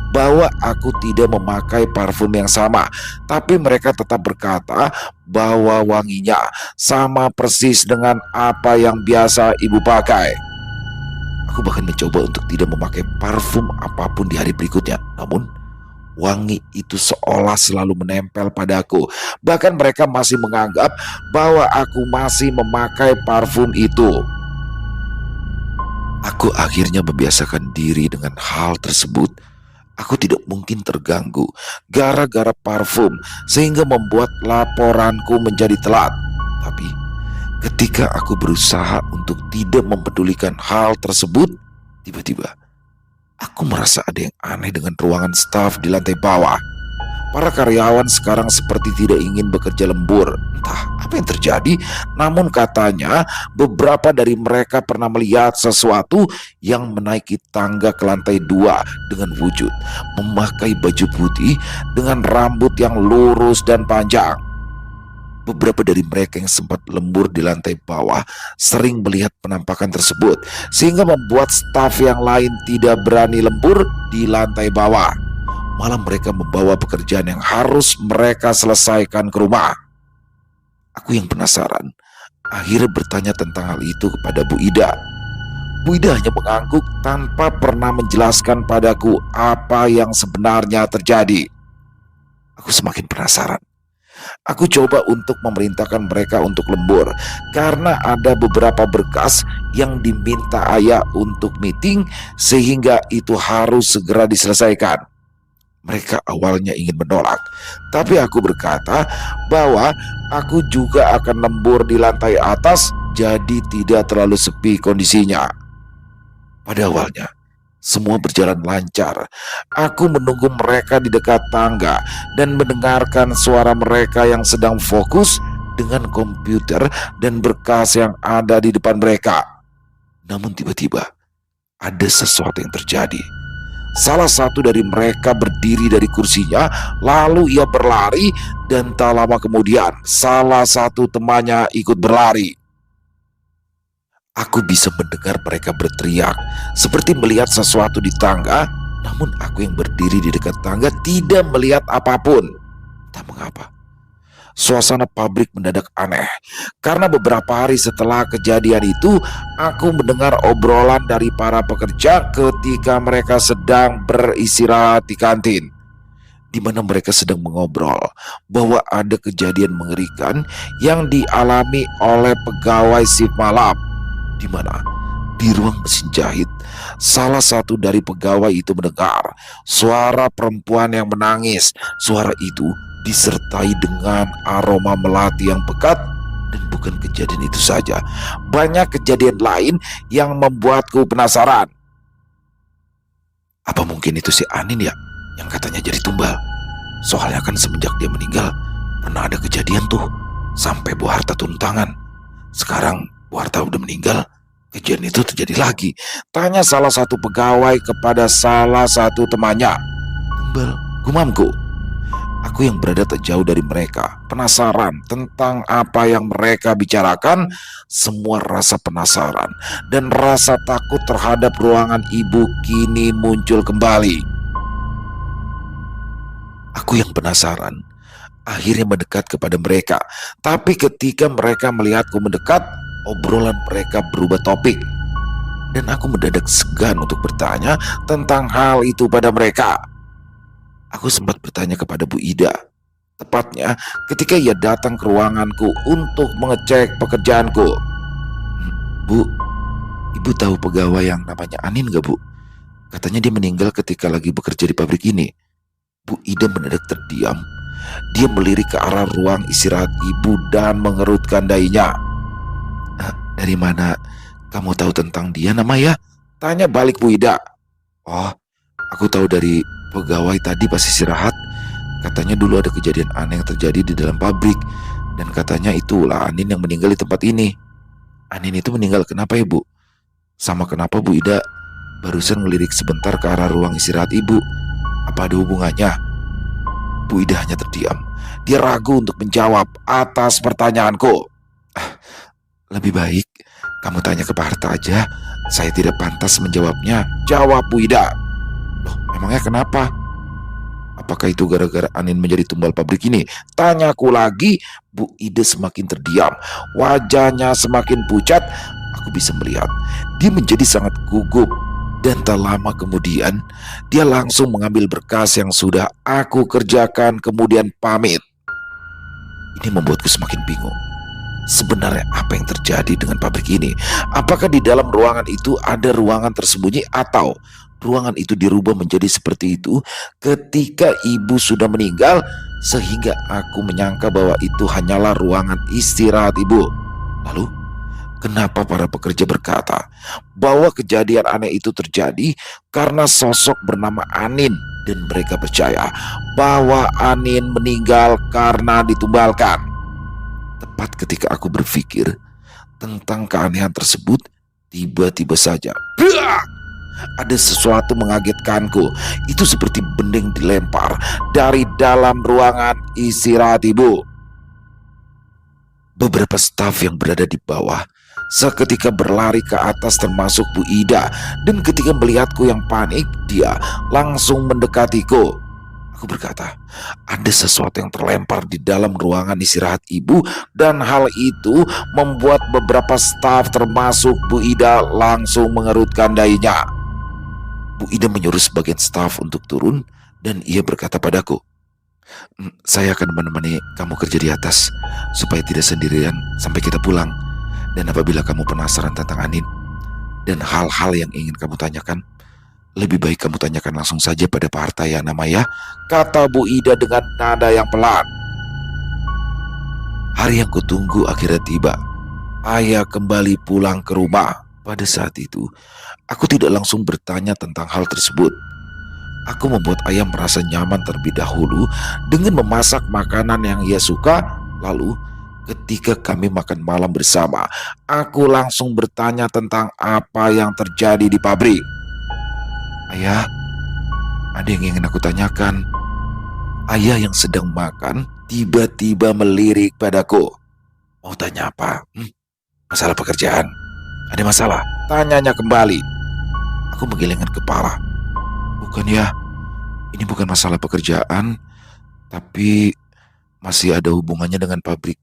bahwa aku tidak memakai parfum yang sama, tapi mereka tetap berkata bahwa wanginya sama persis dengan apa yang biasa ibu pakai. Aku bahkan mencoba untuk tidak memakai parfum apapun di hari berikutnya, namun wangi itu seolah selalu menempel padaku. Bahkan mereka masih menganggap bahwa aku masih memakai parfum itu. Aku akhirnya membiasakan diri dengan hal tersebut. Aku tidak mungkin terganggu gara-gara parfum sehingga membuat laporanku menjadi telat. Tapi ketika aku berusaha untuk tidak mempedulikan hal tersebut, tiba-tiba aku merasa ada yang aneh dengan ruangan staf di lantai bawah. Para karyawan sekarang seperti tidak ingin bekerja lembur. Entah apa yang terjadi, namun katanya beberapa dari mereka pernah melihat sesuatu yang menaiki tangga ke lantai 2 dengan wujud memakai baju putih dengan rambut yang lurus dan panjang. Beberapa dari mereka yang sempat lembur di lantai bawah sering melihat penampakan tersebut, sehingga membuat staf yang lain tidak berani lembur di lantai bawah. Malah mereka membawa pekerjaan yang harus mereka selesaikan ke rumah. Aku yang penasaran akhirnya bertanya tentang hal itu kepada Bu Ida. Bu Ida hanya mengangguk tanpa pernah menjelaskan padaku apa yang sebenarnya terjadi. Aku semakin penasaran. Aku coba untuk memerintahkan mereka untuk lembur karena ada beberapa berkas yang diminta ayah untuk meeting, sehingga itu harus segera diselesaikan. Mereka awalnya ingin menolak, tapi aku berkata bahwa aku juga akan lembur di lantai atas, jadi tidak terlalu sepi kondisinya. Pada awalnya, semua berjalan lancar. Aku menunggu mereka di dekat tangga dan mendengarkan suara mereka yang sedang fokus dengan komputer dan berkas yang ada di depan mereka. Namun tiba-tiba, ada sesuatu yang terjadi. Salah satu dari mereka berdiri dari kursinya, lalu ia berlari, dan tak lama kemudian salah satu temannya ikut berlari. Aku bisa mendengar mereka berteriak, seperti melihat sesuatu di tangga, namun aku yang berdiri di dekat tangga tidak melihat apapun. Tak mengapa, suasana pabrik mendadak aneh, karena beberapa hari setelah kejadian itu, aku mendengar obrolan dari para pekerja ketika mereka sedang beristirahat di kantin, di mana mereka sedang mengobrol bahwa ada kejadian mengerikan yang dialami oleh pegawai shift malam, di mana di ruang mesin jahit, salah satu dari pegawai itu mendengar suara perempuan yang menangis. Suara itu disertai dengan aroma melati yang pekat. Dan bukan kejadian itu saja, banyak kejadian lain yang membuatku penasaran. Apa mungkin itu si Anin ya, yang katanya jadi tumbal? Soalnya kan semenjak dia meninggal pernah ada kejadian tuh Sampai Bu Harta turun tangan. Sekarang Bu Harta udah meninggal, kejadian itu terjadi lagi. Tanya salah satu pegawai kepada salah satu temannya. Tumbal, gumamku. Aku yang berada tak jauh dari mereka, penasaran tentang apa yang mereka bicarakan. Semua rasa penasaran dan rasa takut terhadap ruangan ibu kini muncul kembali. Aku yang penasaran akhirnya mendekat kepada mereka. Tapi ketika mereka melihatku mendekat, obrolan mereka berubah topik. Dan aku mendadak segan untuk bertanya tentang hal itu pada mereka. Aku sempat bertanya kepada Bu Ida. Tepatnya ketika ia datang ke ruanganku untuk mengecek pekerjaanku. Bu, Ibu tahu pegawai yang namanya Anin gak, Bu? Katanya dia meninggal ketika lagi bekerja di pabrik ini. Bu Ida mendadak terdiam. Dia melirik ke arah ruang istirahat ibu dan mengerutkan dahinya. Dari mana kamu tahu tentang dia, Namaya? Tanya balik Bu Ida. Oh, aku tahu dari pegawai tadi pas istirahat. Katanya dulu ada kejadian aneh yang terjadi di dalam pabrik. Dan katanya itulah Anin yang meninggal di tempat ini. Anin itu meninggal kenapa ya, Bu? Sama kenapa Bu Ida barusan ngelirik sebentar ke arah ruang istirahat ibu? Apa ada hubungannya? Bu Ida hanya terdiam. Dia ragu untuk menjawab atas pertanyaanku. Lebih baik kamu tanya ke Pak Harta aja. Saya tidak pantas menjawabnya, jawab Bu Ida. Loh, memangnya kenapa? Apakah itu gara-gara Anin menjadi tumbal pabrik ini? Tanyaku lagi. Bu Ida semakin terdiam. Wajahnya semakin pucat. Aku bisa melihat dia menjadi sangat gugup. Dan tak lama kemudian dia langsung mengambil berkas yang sudah aku kerjakan kemudian pamit. Ini membuatku semakin bingung. Sebenarnya apa yang terjadi dengan pabrik ini? Apakah di dalam ruangan itu ada ruangan tersembunyi atau ruangan itu dirubah menjadi seperti itu ketika ibu sudah meninggal sehingga aku menyangka bahwa itu hanyalah ruangan istirahat ibu? Lalu kenapa para pekerja berkata bahwa kejadian aneh itu terjadi karena sosok bernama Anin dan mereka percaya bahwa Anin meninggal karena ditumbalkan? Tepat ketika aku berpikir tentang keanehan tersebut, tiba-tiba saja ada sesuatu mengagetkanku. Itu seperti bening dilempar dari dalam ruangan istirahat ibu. Beberapa staf yang berada di bawah seketika berlari ke atas termasuk Bu Ida. Dan ketika melihatku yang panik, dia langsung mendekatiku. Aku berkata, ada sesuatu yang terlempar di dalam ruangan istirahat ibu. Dan hal itu membuat beberapa staf termasuk Bu Ida langsung mengerutkan dahinya. Bu Ida menyuruh sebagian staf untuk turun dan ia berkata padaku, saya akan menemani kamu kerja di atas supaya tidak sendirian sampai kita pulang. Dan apabila kamu penasaran tentang Anin dan hal-hal yang ingin kamu tanyakan, lebih baik kamu tanyakan langsung saja pada Pak Harta ya, Namaya, kata Bu Ida dengan nada yang pelan. Hari yang kutunggu akhirnya tiba. Ayah kembali pulang ke rumah. Pada saat itu, aku tidak langsung bertanya tentang hal tersebut. Aku membuat ayah merasa nyaman terlebih dahulu dengan memasak makanan yang ia suka. Lalu ketika kami makan malam bersama, aku langsung bertanya tentang apa yang terjadi di pabrik. Ayah, ada yang ingin aku tanyakan. Ayah yang sedang makan tiba-tiba melirik padaku. Mau tanya apa? Masalah pekerjaan? Ada masalah? Tanyanya kembali. Aku menggelengkan kepala. Bukan ya, ini bukan masalah pekerjaan, tapi masih ada hubungannya dengan pabrik.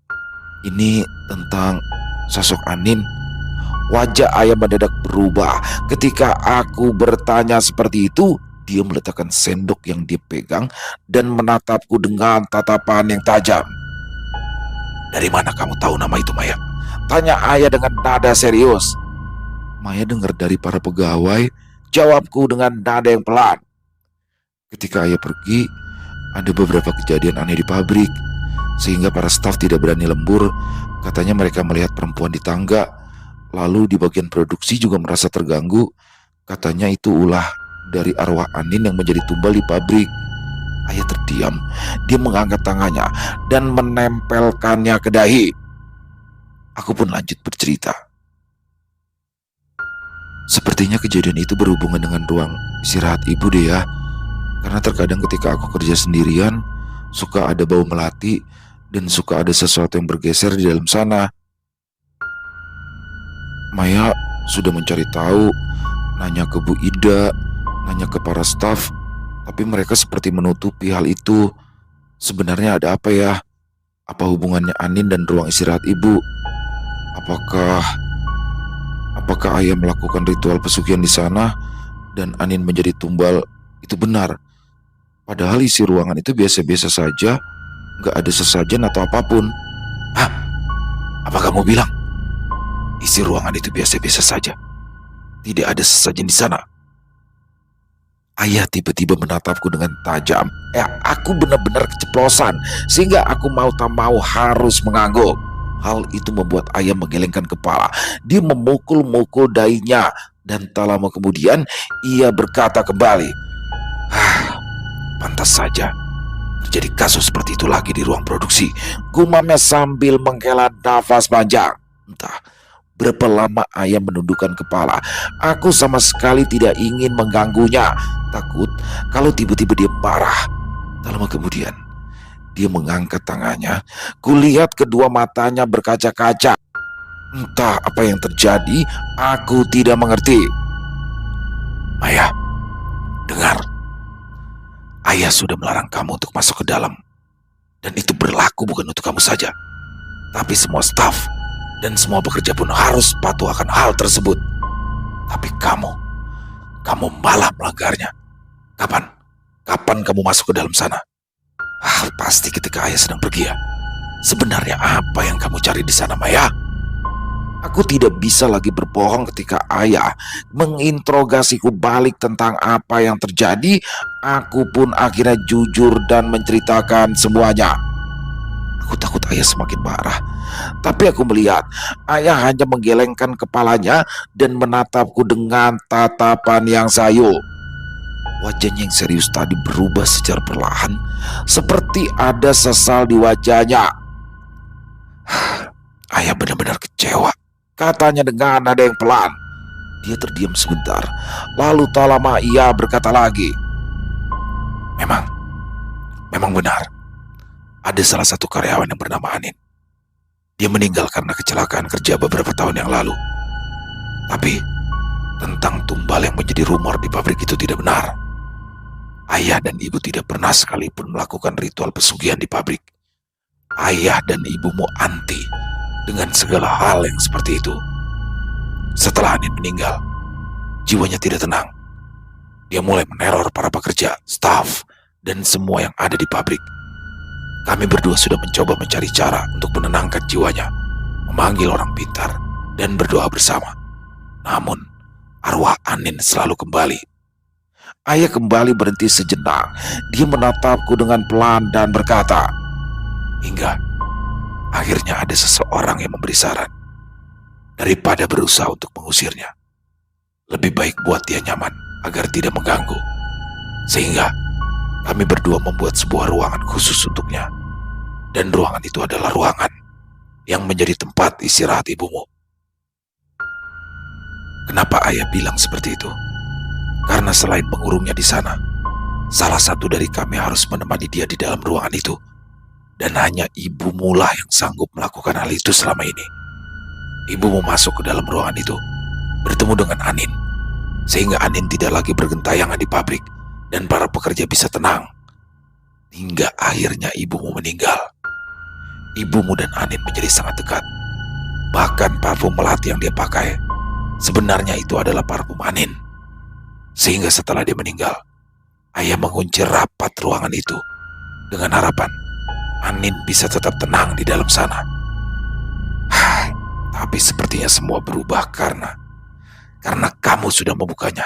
Ini tentang sosok Anin. Wajah ayah mendadak berubah ketika aku bertanya seperti itu. Dia meletakkan sendok yang dia pegang dan menatapku dengan tatapan yang tajam. Dari mana kamu tahu nama itu, Maya? Tanya ayah dengan nada serius. Maya dengar dari para pegawai, jawabku dengan nada yang pelan. Ketika ayah pergi, ada beberapa kejadian aneh di pabrik, sehingga para staf tidak berani lembur. Katanya mereka melihat perempuan di tangga. Lalu di bagian produksi juga merasa terganggu. Katanya itu ulah dari arwah Anin yang menjadi tumbal di pabrik. Ayah terdiam Diam-diam dia mengangkat tangannya dan menempelkannya ke dahi. Aku pun lanjut bercerita. Sepertinya kejadian itu berhubungan dengan ruang istirahat ibu deh ya. Karena terkadang ketika aku kerja sendirian, suka ada bau melati dan suka ada sesuatu yang bergeser di dalam sana. Maya sudah mencari tahu, nanya ke Bu Ida, nanya ke para staf, tapi mereka seperti menutupi hal itu. Sebenarnya ada apa ya? Apa hubungannya Anin dan ruang istirahat ibu? Apakah ayah melakukan ritual pesugihan di sana dan Anin menjadi tumbal? Itu benar. Padahal isi ruangan itu biasa-biasa saja, nggak ada sesajen atau apapun. Hah? Apa kamu bilang? Isi ruangan itu biasa-biasa saja. Tidak ada sesajen di sana. Ayah tiba-tiba menatapku dengan tajam. Aku benar-benar keceplosan, sehingga aku mau tak mau harus mengangguk. Hal itu membuat ayah menggelengkan kepala. Dia memukul-mukul dahinya, dan tak lama kemudian ia berkata kembali, pantas saja terjadi kasus seperti itu lagi di ruang produksi, gumamnya sambil menghela nafas panjang. Entah berapa lama ayah menundukkan kepala. Aku sama sekali tidak ingin mengganggunya, takut kalau tiba-tiba dia marah. Tak lama kemudian dia mengangkat tangannya. Kulihat kedua matanya berkaca-kaca. Entah apa yang terjadi, aku tidak mengerti. Maya, dengar. Ayah sudah melarang kamu untuk masuk ke dalam. Dan itu berlaku bukan untuk kamu saja, tapi semua staf dan semua pekerja pun harus patuh akan hal tersebut. Tapi kamu malah melanggarnya. Kapan kamu masuk ke dalam sana? Pasti ketika ayah sedang pergi ya. Sebenarnya apa yang kamu cari di sana, Maya? Aku tidak bisa lagi berbohong ketika ayah menginterogasiku balik tentang apa yang terjadi. Aku pun akhirnya jujur dan menceritakan semuanya. Aku takut ayah semakin marah, tapi aku melihat ayah hanya menggelengkan kepalanya dan menatapku dengan tatapan yang sayu. Wajahnya yang serius tadi berubah secara perlahan, seperti ada sesal di wajahnya. Ayah benar-benar kecewa, katanya dengan nada yang pelan. Dia terdiam sebentar, lalu tak lama ia berkata lagi, Memang benar. Ada salah satu karyawan yang bernama Anin. Dia meninggal karena kecelakaan kerja beberapa tahun yang lalu. Tapi tentang tumbal yang menjadi rumor di pabrik itu tidak benar. Ayah dan ibu tidak pernah sekalipun melakukan ritual pesugihan di pabrik. Ayah dan ibumu anti dengan segala hal yang seperti itu. Setelah Anin meninggal, jiwanya tidak tenang. Dia mulai meneror para pekerja, staf, dan semua yang ada di pabrik. Kami berdua sudah mencoba mencari cara untuk menenangkan jiwanya, memanggil orang pintar, dan berdoa bersama. Namun, arwah Anin selalu kembali. Ayah kembali berhenti sejenak. Dia menatapku dengan pelan dan berkata, hingga akhirnya ada seseorang yang memberi saran. Daripada berusaha untuk mengusirnya, lebih baik buat dia nyaman agar tidak mengganggu. Sehingga kami berdua membuat sebuah ruangan khusus untuknya. Dan ruangan itu adalah ruangan yang menjadi tempat istirahat ibumu. Kenapa ayah bilang seperti itu? Karena selain mengurungnya di sana, salah satu dari kami harus menemani dia di dalam ruangan itu. Dan hanya ibumu lah yang sanggup melakukan hal itu selama ini. Ibumu masuk ke dalam ruangan itu, bertemu dengan Anin, sehingga Anin tidak lagi bergentayangan di pabrik, dan para pekerja bisa tenang. Hingga akhirnya ibumu meninggal. Ibumu dan Anin menjadi sangat dekat. Bahkan parfum melati yang dia pakai, sebenarnya itu adalah parfum Anin. Sehingga setelah dia meninggal, ayah mengunci rapat ruangan itu dengan harapan Anin bisa tetap tenang di dalam sana. Tapi sepertinya semua berubah karena kamu sudah membukanya.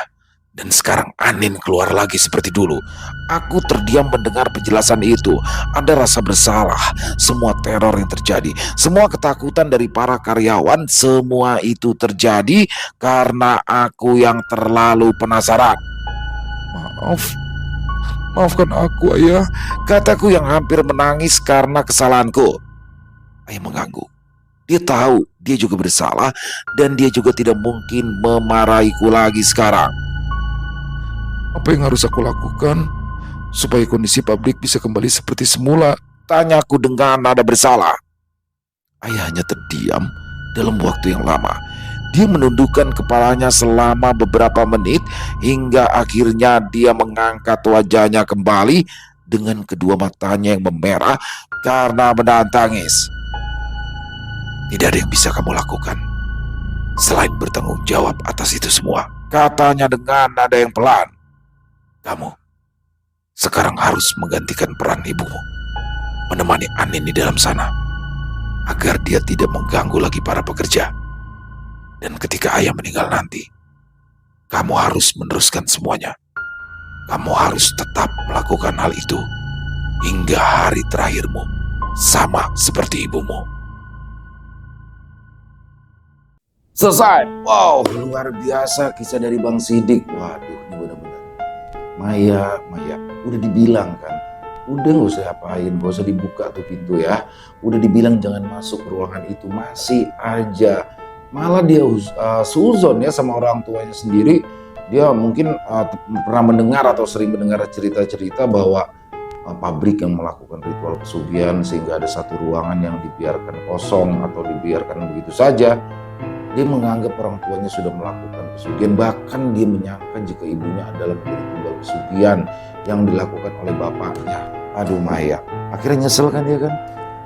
Dan sekarang Anin keluar lagi seperti dulu. Aku terdiam mendengar penjelasan itu. Ada rasa bersalah. Semua teror yang terjadi, semua ketakutan dari para karyawan, semua itu terjadi karena aku yang terlalu penasaran. Maafkan aku, Ayah. Kataku yang hampir menangis karena kesalahanku. Ayah mengangguk. Dia tahu dia juga bersalah dan dia juga tidak mungkin memarahiku lagi sekarang. Apa yang harus aku lakukan supaya kondisi pabrik bisa kembali seperti semula? Tanyaku dengan nada bersalah. Ayah hanya terdiam dalam waktu yang lama. Dia menundukkan kepalanya selama beberapa menit hingga akhirnya dia mengangkat wajahnya kembali dengan kedua matanya yang memerah karena menahan tangis. Tidak ada yang bisa kamu lakukan selain bertanggung jawab atas itu semua, katanya dengan nada yang pelan. Kamu sekarang harus menggantikan peran ibumu, menemani Anin di dalam sana, agar dia tidak mengganggu lagi para pekerja. Dan ketika ayah meninggal nanti, kamu harus meneruskan semuanya. Kamu harus tetap melakukan hal itu hingga hari terakhirmu, sama seperti ibumu. Selesai. Wow, luar biasa kisah dari Bang Sidik. Waduh, ini benar-benar. Maya, udah dibilang kan, udah nggak usah apain, nggak usah dibuka tuh pintu ya. Udah dibilang jangan masuk ke ruangan itu, masih aja. Malah dia suzon ya sama orang tuanya sendiri. Dia mungkin pernah mendengar atau sering mendengar cerita-cerita bahwa pabrik yang melakukan ritual pesugihan sehingga ada satu ruangan yang dibiarkan kosong atau dibiarkan begitu saja. Dia menganggap orang tuanya sudah melakukan pesugihan, bahkan dia menyangka jika ibunya adalah menjadi tumbal pesugihan yang dilakukan oleh bapaknya. Aduh Maya, akhirnya nyesel kan dia kan?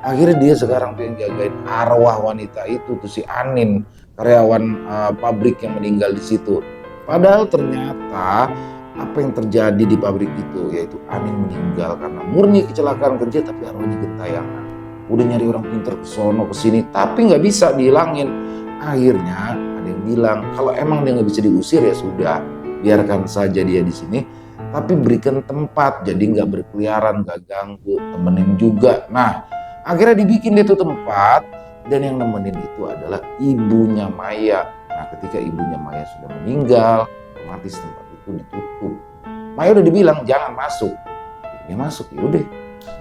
Akhirnya dia sekarang tuh yang jagain arwah wanita itu tuh si Anin, karyawan pabrik yang meninggal di situ. Padahal ternyata apa yang terjadi di pabrik itu, yaitu Anin meninggal karena murni kecelakaan kerja, tapi arwahnya gentayangan. Udah nyari orang pintar ke sono ke sini, tapi nggak bisa dihilangin. Akhirnya ada yang bilang kalau emang dia nggak bisa diusir ya sudah, biarkan saja dia di sini, tapi berikan tempat jadi nggak berkeliaran, nggak ganggu, temenin juga. Nah akhirnya dibikin dia tuh tempat, dan yang nemenin itu adalah ibunya Maya. Nah ketika ibunya Maya sudah meninggal, otomatis tempat itu ditutup. Maya udah dibilang jangan masuk, dia masuk, yaudah.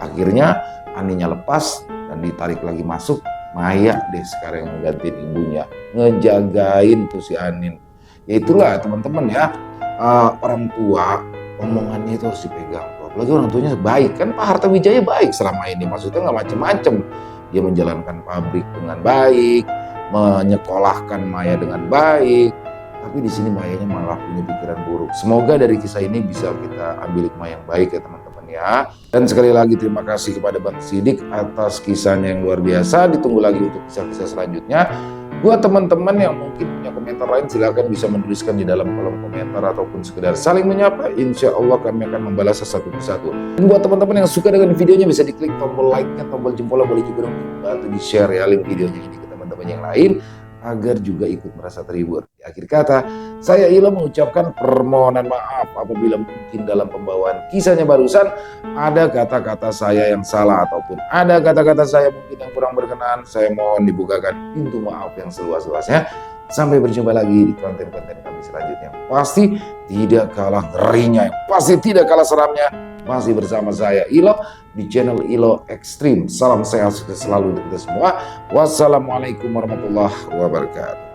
Akhirnya Aninya lepas dan ditarik lagi masuk. Maya deh sekarang yang nggantiin ibunya, ngejagain tuh si Anin. Ya itulah teman-teman ya, orang tua omongannya itu harus dipegang. Apalagi orang tuanya baik kan, Pak Harta Wijaya baik selama ini, maksudnya nggak macem-macem. Dia menjalankan pabrik dengan baik, menyekolahkan Maya dengan baik. Tapi di sini Mayanya malah punya pikiran buruk. Semoga dari kisah ini bisa kita ambil hikmah yang baik ya teman-teman ya. Dan sekali lagi terima kasih kepada Bang Sidik atas kisahnya yang luar biasa. Ditunggu lagi untuk kisah-kisah selanjutnya. Buat teman-teman yang mungkin punya komentar lain, silakan bisa menuliskan di dalam kolom komentar ataupun sekedar saling menyapa. Insya Allah kami akan membalas satu persatu. Dan buat teman-teman yang suka dengan videonya, bisa diklik tombol like-nya, tombol jempolnya, boleh juga dong bantu di share ya link videonya ini ke teman-teman yang lain, agar juga ikut merasa terhibur. Di akhir kata, saya Ilo mengucapkan permohonan maaf apabila mungkin dalam pembawaan kisahnya barusan ada kata-kata saya yang salah ataupun ada kata-kata saya mungkin yang kurang berkenan. Saya mohon dibukakan pintu maaf yang seluas-luasnya. Sampai berjumpa lagi di konten-konten kami selanjutnya. Pasti tidak kalah ngerinya, pasti tidak kalah seramnya. Masih bersama saya Ilo di channel Ilo Extreme. Salam sehat sukses selalu untuk kita semua. Wassalamualaikum warahmatullahi wabarakatuh.